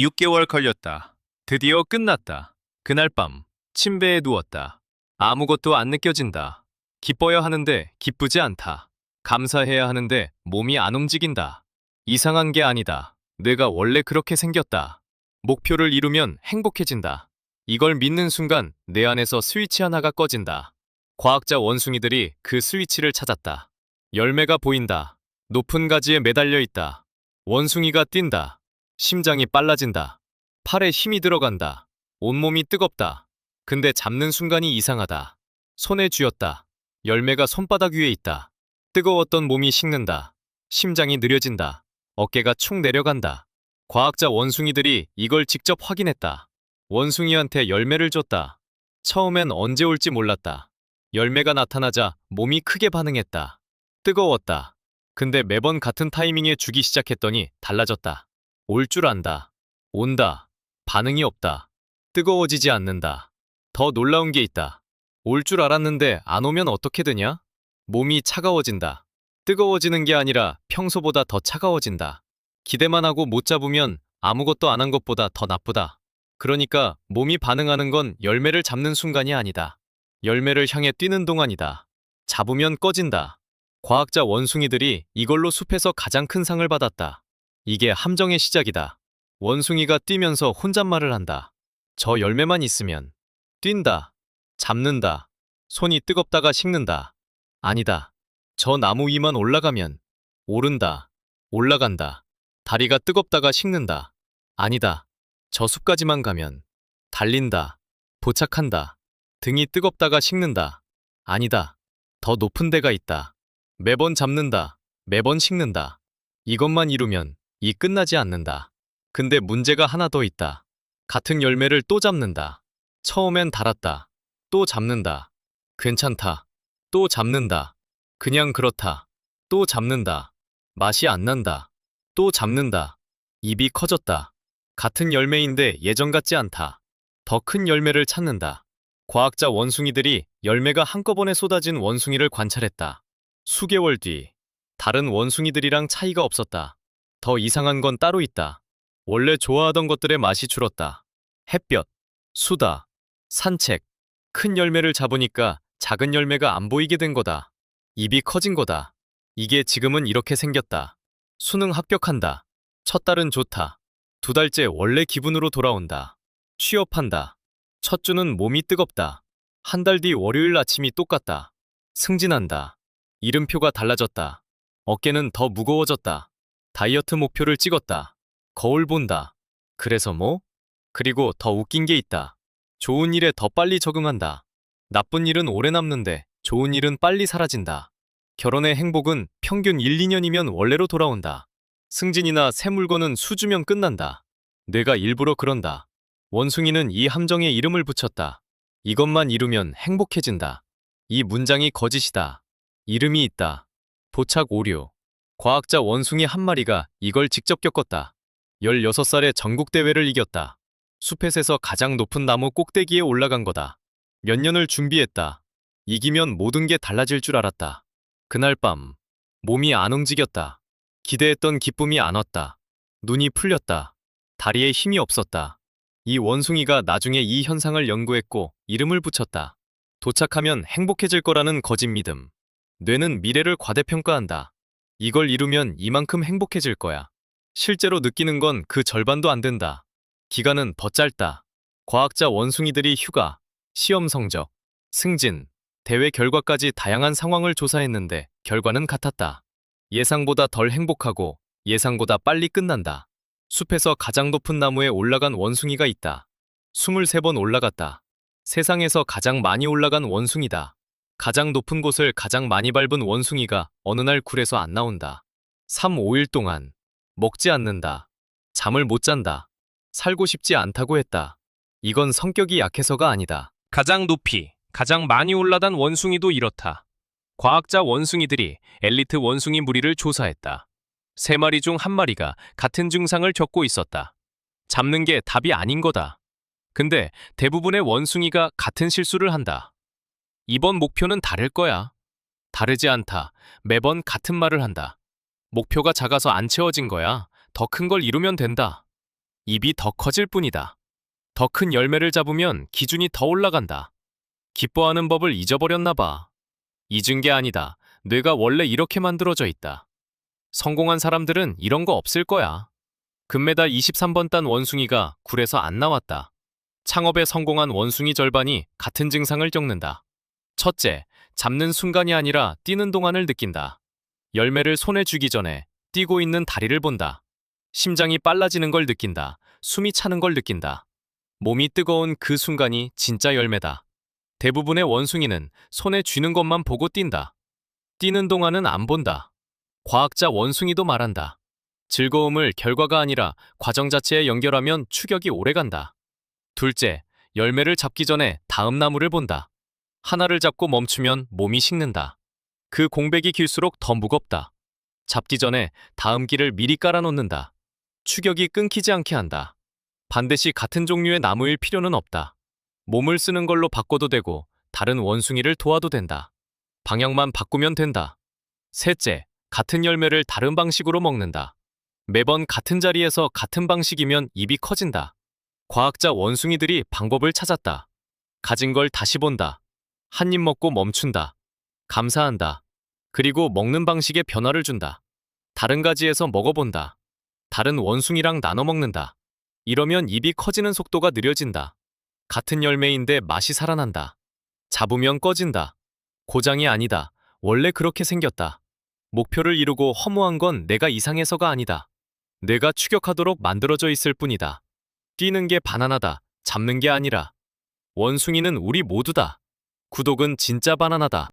6개월 걸렸다. 드디어 끝났다. 그날 밤 침대에 누웠다. 아무것도 안 느껴진다. 기뻐야 하는데 기쁘지 않다. 감사해야 하는데 몸이 안 움직인다. 이상한 게 아니다. 내가 원래 그렇게 생겼다. 목표를 이루면 행복해진다. 이걸 믿는 순간 내 안에서 스위치 하나가 꺼진다. 과학자 원숭이들이 그 스위치를 찾았다. 열매가 보인다. 높은 가지에 매달려 있다. 원숭이가 뛴다. 심장이 빨라진다. 팔에 힘이 들어간다. 온몸이 뜨겁다. 근데 잡는 순간이 이상하다. 손에 쥐었다. 열매가 손바닥 위에 있다. 뜨거웠던 몸이 식는다. 심장이 느려진다. 어깨가 축 내려간다. 과학자 원숭이들이 이걸 직접 확인했다. 원숭이한테 열매를 줬다. 처음엔 언제 올지 몰랐다. 열매가 나타나자 몸이 크게 반응했다. 뜨거웠다. 근데 매번 같은 타이밍에 주기 시작했더니 달라졌다. 올 줄 안다. 온다. 반응이 없다. 뜨거워지지 않는다. 더 놀라운 게 있다. 올 줄 알았는데 안 오면 어떻게 되냐? 몸이 차가워진다. 뜨거워지는 게 아니라 평소보다 더 차가워진다. 기대만 하고 못 잡으면 아무것도 안 한 것보다 더 나쁘다. 그러니까 몸이 반응하는 건 열매를 잡는 순간이 아니다. 열매를 향해 뛰는 동안이다. 잡으면 꺼진다. 과학자 원숭이들이 이걸로 숲에서 가장 큰 상을 받았다. 이게 함정의 시작이다. 원숭이가 뛰면서 혼잣말을 한다. 저 열매만 있으면 뛴다. 잡는다. 손이 뜨겁다가 식는다. 아니다. 저 나무 위만 올라가면 오른다. 올라간다. 다리가 뜨겁다가 식는다. 아니다. 저 숲까지만 가면 달린다. 도착한다. 등이 뜨겁다가 식는다. 아니다. 더 높은 데가 있다. 매번 잡는다. 매번 식는다. 이것만 이루면 이 끝나지 않는다. 근데 문제가 하나 더 있다. 같은 열매를 또 잡는다. 처음엔 달았다. 또 잡는다. 괜찮다. 또 잡는다. 그냥 그렇다. 또 잡는다. 맛이 안 난다. 또 잡는다. 입이 커졌다. 같은 열매인데 예전 같지 않다. 더 큰 열매를 찾는다. 과학자 원숭이들이 열매가 한꺼번에 쏟아진 원숭이를 관찰했다. 수개월 뒤, 다른 원숭이들이랑 차이가 없었다. 더 이상한 건 따로 있다. 원래 좋아하던 것들의 맛이 줄었다. 햇볕, 수다, 산책, 큰 열매를 잡으니까 작은 열매가 안 보이게 된 거다. 입이 커진 거다. 이게 지금은 이렇게 생겼다. 수능 합격한다. 첫 달은 좋다. 두 달째 원래 기분으로 돌아온다. 취업한다. 첫 주는 몸이 뜨겁다. 한 달 뒤 월요일 아침이 똑같다. 승진한다. 이름표가 달라졌다. 어깨는 더 무거워졌다. 다이어트 목표를 찍었다. 거울 본다. 그래서 뭐? 그리고 더 웃긴 게 있다. 좋은 일에 더 빨리 적응한다. 나쁜 일은 오래 남는데 좋은 일은 빨리 사라진다. 결혼의 행복은 평균 1, 2년이면 원래로 돌아온다. 승진이나 새 물건은 수주면 끝난다. 뇌가 일부러 그런다. 원숭이는 이 함정에 이름을 붙였다. 이것만 이루면 행복해진다. 이 문장이 거짓이다. 이름이 있다. 도착 오류. 과학자 원숭이 한 마리가 이걸 직접 겪었다. 16살에 전국대회를 이겼다. 숲에서 가장 높은 나무 꼭대기에 올라간 거다. 몇 년을 준비했다. 이기면 모든 게 달라질 줄 알았다. 그날 밤, 몸이 안 움직였다. 기대했던 기쁨이 안 왔다. 눈이 풀렸다. 다리에 힘이 없었다. 이 원숭이가 나중에 이 현상을 연구했고 이름을 붙였다. 도착하면 행복해질 거라는 거짓 믿음. 뇌는 미래를 과대평가한다. 이걸 이루면 이만큼 행복해질 거야. 실제로 느끼는 건 그 절반도 안 된다. 기간은 더 짧다. 과학자 원숭이들이 휴가, 시험 성적, 승진, 대회 결과까지 다양한 상황을 조사했는데 결과는 같았다. 예상보다 덜 행복하고 예상보다 빨리 끝난다. 숲에서 가장 높은 나무에 올라간 원숭이가 있다. 23번 올라갔다. 세상에서 가장 많이 올라간 원숭이다. 가장 높은 곳을 가장 많이 밟은 원숭이가 어느 날 굴에서 안 나온다. 3, 5일 동안 먹지 않는다. 잠을 못 잔다. 살고 싶지 않다고 했다. 이건 성격이 약해서가 아니다. 가장 높이, 가장 많이 올라간 원숭이도 이렇다. 과학자 원숭이들이 엘리트 원숭이 무리를 조사했다. 3마리 중 1마리가 같은 증상을 겪고 있었다. 잡는 게 답이 아닌 거다. 근데 대부분의 원숭이가 같은 실수를 한다. 이번 목표는 다를 거야. 다르지 않다. 매번 같은 말을 한다. 목표가 작아서 안 채워진 거야. 더 큰 걸 이루면 된다. 입이 더 커질 뿐이다. 더 큰 열매를 잡으면 기준이 더 올라간다. 기뻐하는 법을 잊어버렸나 봐. 잊은 게 아니다. 뇌가 원래 이렇게 만들어져 있다. 성공한 사람들은 이런 거 없을 거야. 금메달 23번 딴 원숭이가 굴에서 안 나왔다. 창업에 성공한 원숭이 절반이 같은 증상을 겪는다. 첫째, 잡는 순간이 아니라 뛰는 동안을 느낀다. 열매를 손에 쥐기 전에 뛰고 있는 다리를 본다. 심장이 빨라지는 걸 느낀다. 숨이 차는 걸 느낀다. 몸이 뜨거운 그 순간이 진짜 열매다. 대부분의 원숭이는 손에 쥐는 것만 보고 뛴다. 뛰는 동안은 안 본다. 과학자 원숭이도 말한다. 즐거움을 결과가 아니라 과정 자체에 연결하면 추격이 오래간다. 둘째, 열매를 잡기 전에 다음 나무를 본다. 하나를 잡고 멈추면 몸이 식는다. 그 공백이 길수록 더 무겁다. 잡기 전에 다음 길을 미리 깔아놓는다. 추격이 끊기지 않게 한다. 반드시 같은 종류의 나무일 필요는 없다. 몸을 쓰는 걸로 바꿔도 되고 다른 원숭이를 도와도 된다. 방향만 바꾸면 된다. 셋째, 같은 열매를 다른 방식으로 먹는다. 매번 같은 자리에서 같은 방식이면 입이 커진다. 과학자 원숭이들이 방법을 찾았다. 가진 걸 다시 본다. 한 입 먹고 멈춘다. 감사한다. 그리고 먹는 방식에 변화를 준다. 다른 가지에서 먹어본다. 다른 원숭이랑 나눠 먹는다. 이러면 입이 커지는 속도가 느려진다. 같은 열매인데 맛이 살아난다. 잡으면 꺼진다. 고장이 아니다. 원래 그렇게 생겼다. 목표를 이루고 허무한 건 내가 이상해서가 아니다. 내가 추격하도록 만들어져 있을 뿐이다. 뛰는 게 바나나다. 잡는 게 아니라. 원숭이는 우리 모두다. 구독은 진짜 바나나다.